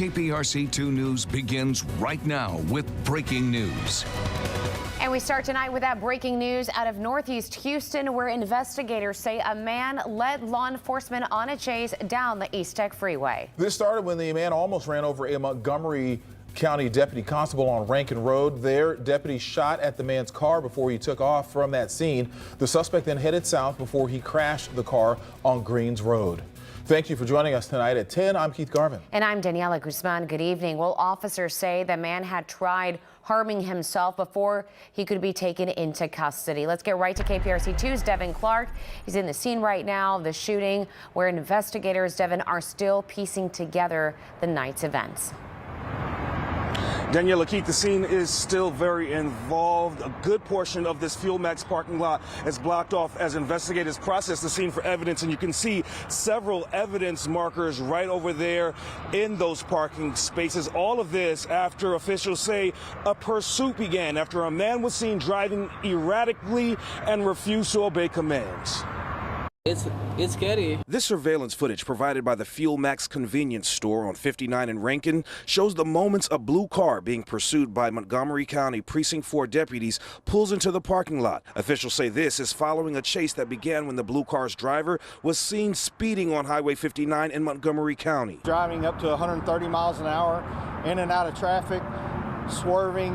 KPRC 2 News begins right now with breaking news. And we start tonight with that breaking news out of Northeast Houston, where investigators say a man led law enforcement on a chase down the East Tech Freeway. This started when the man almost ran over a Montgomery County deputy constable on Rankin Road. There, deputies shot at the man's car before he took off from that scene. The suspect then headed south before he crashed the car on Greens Road. Thank you for joining us tonight at 10. I'm Keith Garvin. And I'm Daniela Guzman. Good evening. Well, officers say the man had tried harming himself before he could be taken into custody. Let's get right to KPRC 2's Devin Clark. He's in the scene right now, the shooting, where investigators, Devin, are still piecing together the night's events. Daniela, Keith, the scene is still very involved. A good portion of this Fuel Max parking lot is blocked off as investigators process the scene for evidence, and you can see several evidence markers right over there in those parking spaces. All of this after officials say a pursuit began after a man was seen driving erratically and refused to obey commands. It's scary. This surveillance footage provided by the Fuel Max convenience store on 59 in Rankin shows the moments a blue car being pursued by Montgomery County Precinct 4 deputies pulls into the parking lot. Officials say this is following a chase that began when the blue car's driver was seen speeding on Highway 59 in Montgomery County. Driving up to 130 miles an hour, in and out of traffic, swerving.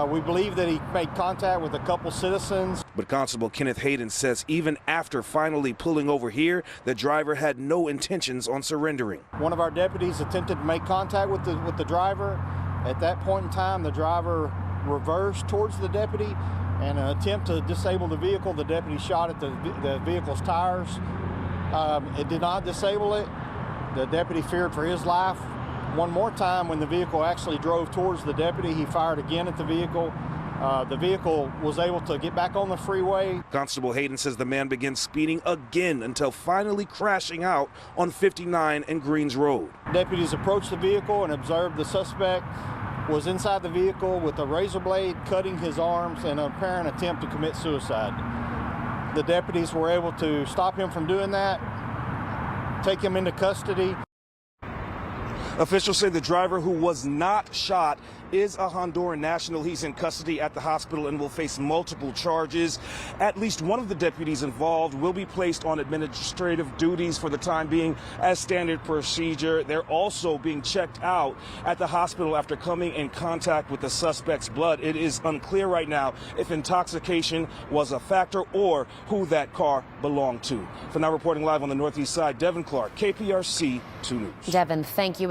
We believe that he made contact with a couple citizens. But Constable Kenneth Hayden says even after finally pulling over here, the driver had no intentions on surrendering. One of our deputies attempted to make contact with the driver. At that point in time, the driver reversed towards the deputy. In an attempt to disable the vehicle, the deputy shot at the vehicle's tires. It did not disable it. The deputy feared for his life. One more time, when the vehicle actually drove towards the deputy, he fired again at the vehicle. The vehicle was able to get back on the freeway. Constable Hayden says the man began speeding again until finally crashing out on 59 and Greens Road. Deputies approached the vehicle and observed the suspect was inside the vehicle with a razor blade cutting his arms in an apparent attempt to commit suicide. The deputies were able to stop him from doing that, take him into custody. Officials say the driver, who was not shot, is a Honduran national. He's in custody at the hospital and will face multiple charges. At least one of the deputies involved will be placed on administrative duties for the time being as standard procedure. They're also being checked out at the hospital after coming in contact with the suspect's blood. It is unclear right now if intoxication was a factor or who that car belonged to. For now, reporting live on the Northeast Side, Devin Clark, KPRC 2 News. Devin, thank you.